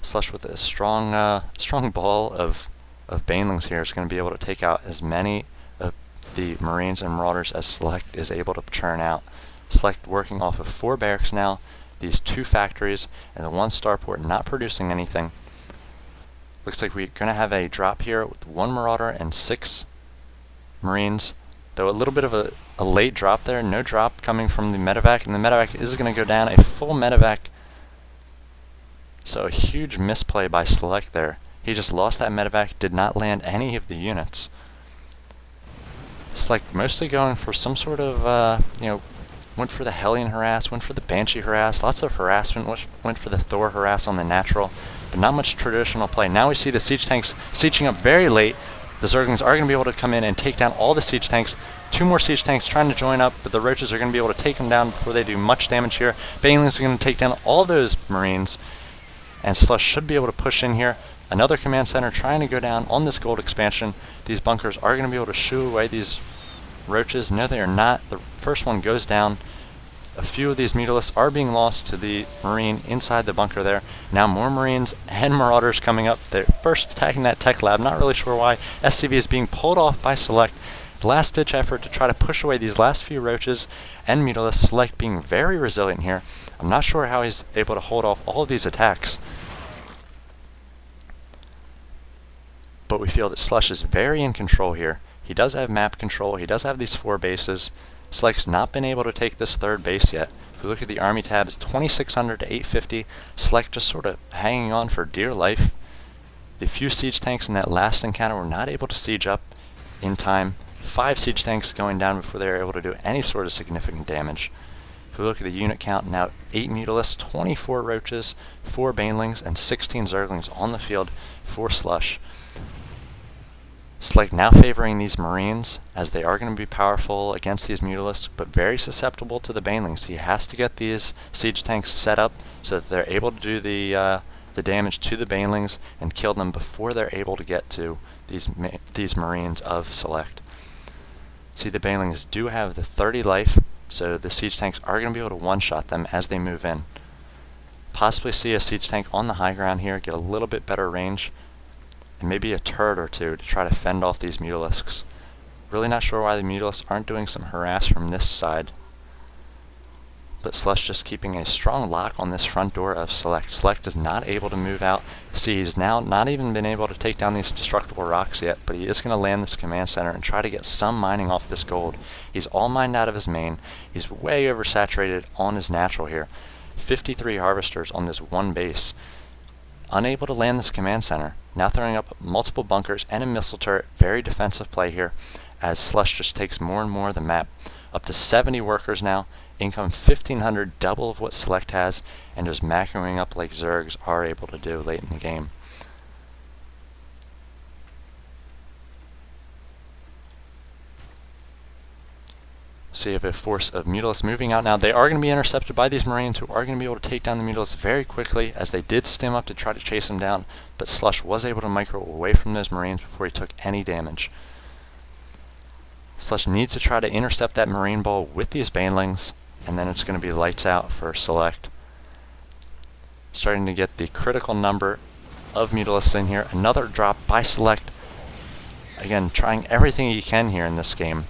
SLush with a strong ball of banelings here is going to be able to take out as many of the Marines and Marauders as seleCT is able to churn out. seleCT working off of 4 barracks now, these 2 factories, and the 1 starport not producing anything. Looks like we're going to have a drop here with 1 Marauder and 6 Marines, though a little bit of a late drop there. No drop coming from the medevac, and the medevac is going to go down, a full medevac. So a huge misplay by seleCT there. He just lost that medevac, did not land any of the units. seleCT mostly going for some sort of, went for the Hellion harass, went for the Banshee harass, lots of harassment, went for the Thor harass on the natural, but not much traditional play. Now we see the siege tanks sieging up very late. The Zerglings are going to be able to come in and take down all the siege tanks. 2 more siege tanks trying to join up, but the Roaches are going to be able to take them down before they do much damage here. Banelings are going to take down all those Marines, and SLush should be able to push in here. Another command center trying to go down on this gold expansion. These bunkers are going to be able to shoo away these Roaches. No, they are not. The first one goes down. A few of these Mutalisks are being lost to the Marine inside the bunker there. Now more Marines and Marauders coming up. They're first attacking that tech lab. Not really sure why. SCV is being pulled off by seleCT. Last-ditch effort to try to push away these last few Roaches and Mutalisks. seleCT being very resilient here. I'm not sure how he's able to hold off all of these attacks. But we feel that SLush is very in control here. He does have map control. He does have these 4 bases. seleCT's not been able to take this 3rd base yet. If we look at the army tab, it's 2,600 to 850. seleCT just sort of hanging on for dear life. The few siege tanks in that last encounter were not able to siege up in time. 5 siege tanks going down before they were able to do any sort of significant damage. If we look at the unit count, now 8 Mutalisks, 24 Roaches, 4 Banelings, and 16 Zerglings on the field for SLush. seleCT now favoring these Marines, as they are going to be powerful against these Mutalisks, but very susceptible to the Banelings. He has to get these siege tanks set up so that they're able to do the damage to the Banelings and kill them before they're able to get to these Marines of seleCT. See, the Banelings do have the 30 life, so the siege tanks are going to be able to one-shot them as they move in. Possibly see a siege tank on the high ground here, get a little bit better range, and maybe a turret or 2 to try to fend off these Mutalisks. Really not sure why the Mutalisks aren't doing some harass from this side. But SLush just keeping a strong lock on this front door of seleCT. seleCT is not able to move out. See, he's now not even been able to take down these destructible rocks yet, but he is going to land this command center and try to get some mining off this gold. He's all mined out of his main. He's way oversaturated on his natural here. 53 harvesters on this 1 base. Unable to land this command center. Now throwing up multiple bunkers and a missile turret. Very defensive play here, as SLush just takes more and more of the map. Up to 70 workers now. Income 1,500, double of what seleCT has, and just macroing up like Zergs are able to do late in the game. So you have a force of Mutalisks moving out now. They are going to be intercepted by these Marines, who are going to be able to take down the Mutalisks very quickly, as they did stim up to try to chase them down, but SLush was able to micro away from those Marines before he took any damage. SLush needs to try to intercept that Marine ball with these Banelings, and then it's going to be lights out for seleCT. Starting to get the critical number of Mutalisks in here. Another drop by seleCT. Again, trying everything he can here in this game.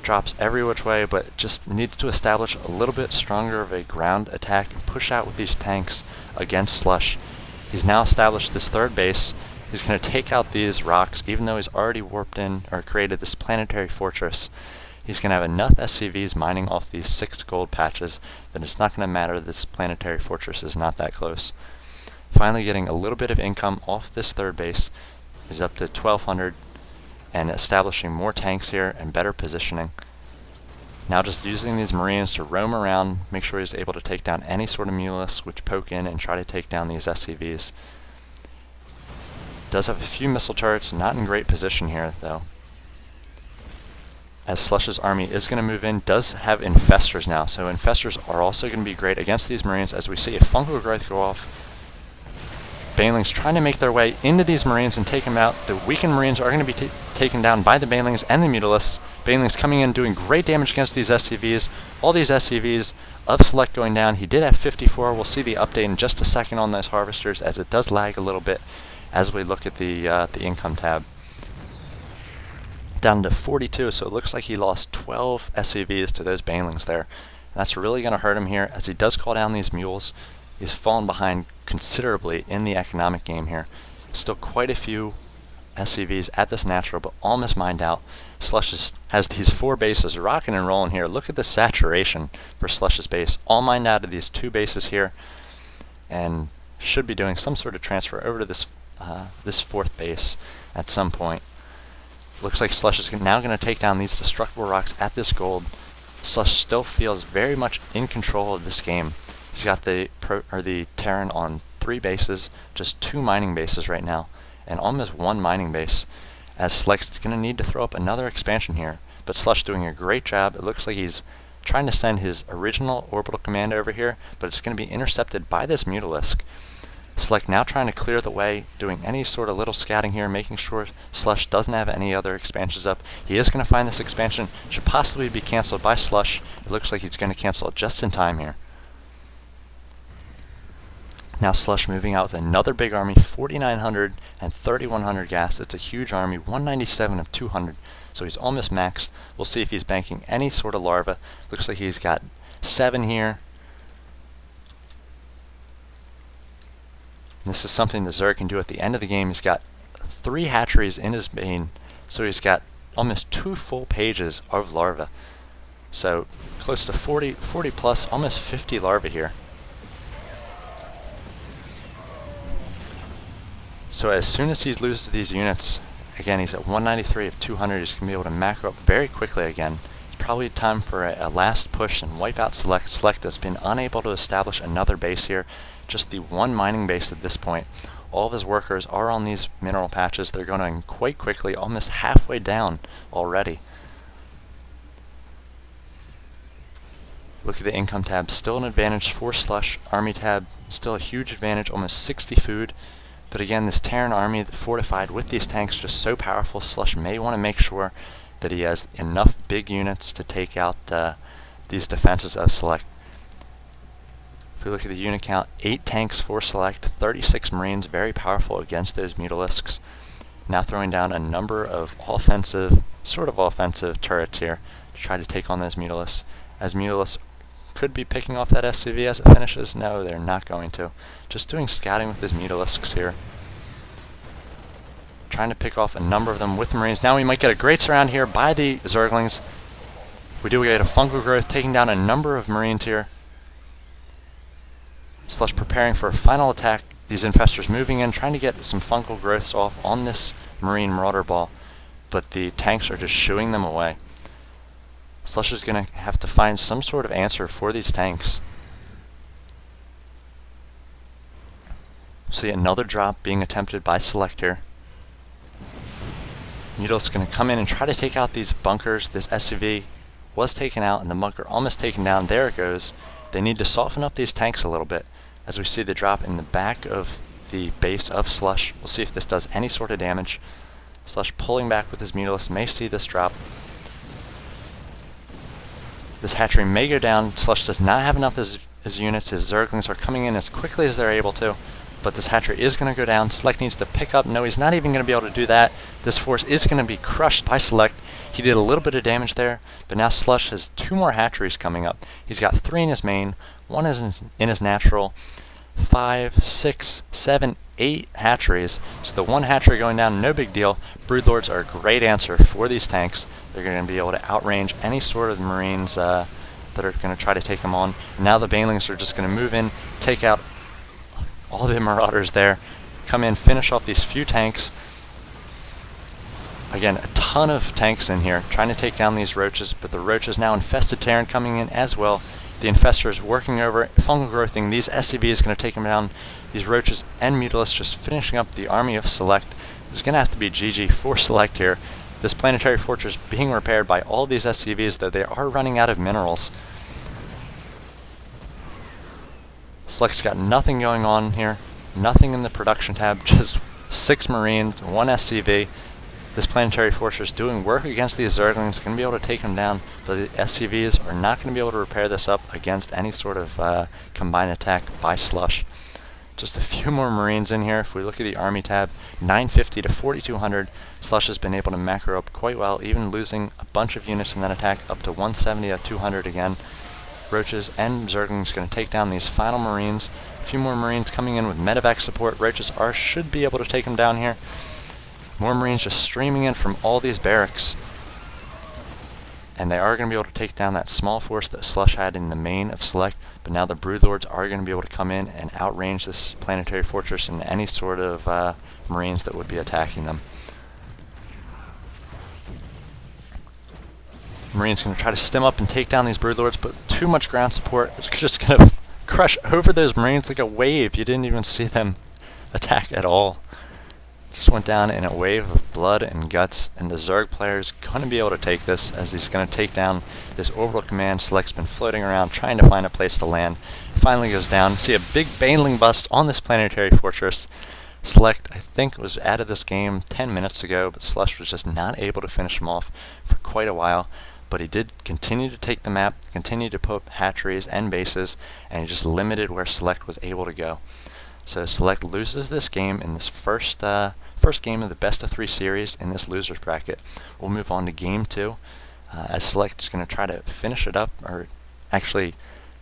Drops every which way, but just needs to establish a little bit stronger of a ground attack and push out with these tanks against SLush. He's now established this 3rd base. He's going to take out these rocks, even though he's already warped in or created this planetary fortress. He's going to have enough SCVs mining off these 6 gold patches that it's not going to matter that this planetary fortress is not that close. Finally getting a little bit of income off this 3rd base. He's up to 1,200 and establishing more tanks here and better positioning. Now just using these Marines to roam around, make sure he's able to take down any sort of Mutalisks which poke in and try to take down these SCVs. Does have a few missile turrets, not in great position here though. As SLush's army is going to move in, does have Infestors now, so Infestors are also going to be great against these Marines, as we see a Fungal Growth go off. Banelings trying to make their way into these Marines and take them out. The weakened Marines are going to be taken down by the banelings and the mutalisks. Banelings coming in doing great damage against these SCVs. All these SCVs of seleCT going down. He did have 54. We'll see the update in just a second on those harvesters, as it does lag a little bit as we look at the income tab. Down to 42, so it looks like he lost 12 SCVs to those banelings there. And that's really going to hurt him here, as he does call down these mules. He's fallen behind considerably in the economic game here. Still quite a few SCVs at this natural, but almost mined out. SLush has these 4 bases rocking and rolling here. Look at the saturation for SLush's base. All mined out of these 2 bases here, and should be doing some sort of transfer over to this 4th base at some point. Looks like SLush is now going to take down these destructible rocks at this gold. SLush still feels very much in control of this game. He's got the Terran on 3 bases, just 2 mining bases right now, and almost 1 mining base, as seleCT's going to need to throw up another expansion here. But SLush doing a great job. It looks like he's trying to send his original orbital command over here, but it's going to be intercepted by this mutalisk. seleCT now trying to clear the way, doing any sort of little scouting here, making sure SLush doesn't have any other expansions up. He is going to find this expansion, should possibly be cancelled by SLush. It looks like he's going to cancel it just in time here. Now SLush moving out with another big army, 4,900 and 3,100 gas. It's a huge army, 197 of 200, so he's almost maxed. We'll see if he's banking any sort of larva. Looks like he's got 7 here. And this is something the Zerg can do at the end of the game. He's got 3 hatcheries in his main, so he's got almost 2 full pages of larvae. So close to 40 plus, almost 50 larvae here. So as soon as he loses these units, again he's at 193 of 200, he's going to be able to macro up very quickly again. It's probably time for a last push and wipe out seleCT. seleCT has been unable to establish another base here, just the 1 mining base at this point. All of his workers are on these mineral patches. They're going quite quickly, almost halfway down already. Look at the income tab, still an advantage for SLush. Army tab, still a huge advantage, almost 60 food. But again, this Terran army fortified with these tanks just so powerful, SLush may want to make sure that he has enough big units to take out these defenses of seleCT. If we look at the unit count, 8 tanks for seleCT, 36 Marines, very powerful against those mutalisks. Now throwing down a number of sort of offensive turrets here to try to take on those mutalisks. As mutalisks could be picking off that SCV as it finishes. No, they're not going to. Just doing scouting with his mutalisks here. Trying to pick off a number of them with the Marines. Now we might get a great surround here by the Zerglings. We do get a fungal growth, taking down a number of Marines here. SLush preparing for a final attack. These infestors moving in, trying to get some fungal growths off on this Marine Marauder ball, but the tanks are just shooing them away. SLush is going to have to find some sort of answer for these tanks. See another drop being attempted by seleCT here. Mutalisks going to come in and try to take out these bunkers. This SCV was taken out and the bunker almost taken down. There it goes. They need to soften up these tanks a little bit. As we see the drop in the back of the base of SLush. We'll see if this does any sort of damage. SLush pulling back with his mutalisks, may see this drop. This hatchery may go down. SLush does not have enough as his units. His Zerglings are coming in as quickly as they're able to. But this hatchery is going to go down. seleCT needs to pick up. No, he's not even going to be able to do that. This force is going to be crushed by seleCT. He did a little bit of damage there, but now SLush has 2 more hatcheries coming up. He's got 3 in his main, 1 is in his natural, 5, 6, 7, 8 hatcheries. So the 1 hatchery going down, no big deal. Broodlords are a great answer for these tanks. They're going to be able to outrange any sort of Marines that are going to try to take them on. And now the Banelings are just going to move in, take out all the Marauders there, come in, finish off these few tanks. Again, a ton of tanks in here trying to take down these roaches, but the roaches now infested Terran coming in as well. The infestors working over, fungal growthing. These SCV is going to take them down. These roaches and mutalisks just finishing up the army of seleCT. There's going to have to be GG for seleCT here. This planetary fortress being repaired by all these SCVs, though they are running out of minerals. seleCT's got nothing going on here. Nothing in the production tab. Just 6 Marines, 1 SCV. this Planetary Fortress doing work against these Zerglings, going to be able to take them down, but the SCVs are not going to be able to repair this up against any sort of combined attack by SLush. Just a few more Marines in here. If we look at the Army tab, 950 to 4200, SLush has been able to macro up quite well, even losing a bunch of units in that attack, up to 170 to 200 again. Roaches and Zerglings going to take down these final Marines. A few more Marines coming in with medevac support. Roaches should be able to take them down here. More Marines just streaming in from all these barracks. And they are going to be able to take down that small force that SLush had in the main of seleCT, but now the Broodlords are going to be able to come in and outrange this Planetary Fortress and any sort of Marines that would be attacking them. Marines going to try to stem up and take down these Broodlords, but too much ground support. It's just going to crush over those Marines like a wave. You didn't even see them attack at all. Just went down in a wave of blood and guts, and the Zerg player is going to be able to take this, as he's going to take down this orbital command. seleCT's been floating around trying to find a place to land. Finally goes down. See a big Baneling bust on this Planetary Fortress. seleCT, I think, was out of this game 10 minutes ago, but SLush was just not able to finish him off for quite a while. But he did continue to take the map, continue to put hatcheries and bases, and he just limited where seleCT was able to go. So seleCT loses this game in this first game of the best of 3 series in this losers bracket. We'll move on to game 2, as seleCT is going to try to finish it up, or actually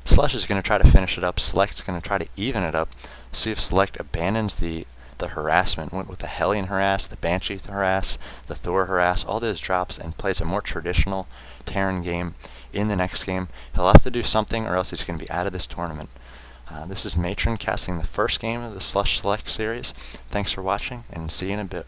SLush is going to try to finish it up. seleCT is going to try to even it up. See if seleCT abandons the harassment, went with the Hellion harass, the Banshee harass, the Thor harass, all those drops, and plays a more traditional Terran game in the next game. He'll have to do something, or else he's going to be out of this tournament. This is Matron casting the first game of the SLush seleCT series. Thanks for watching, and see you in a bit.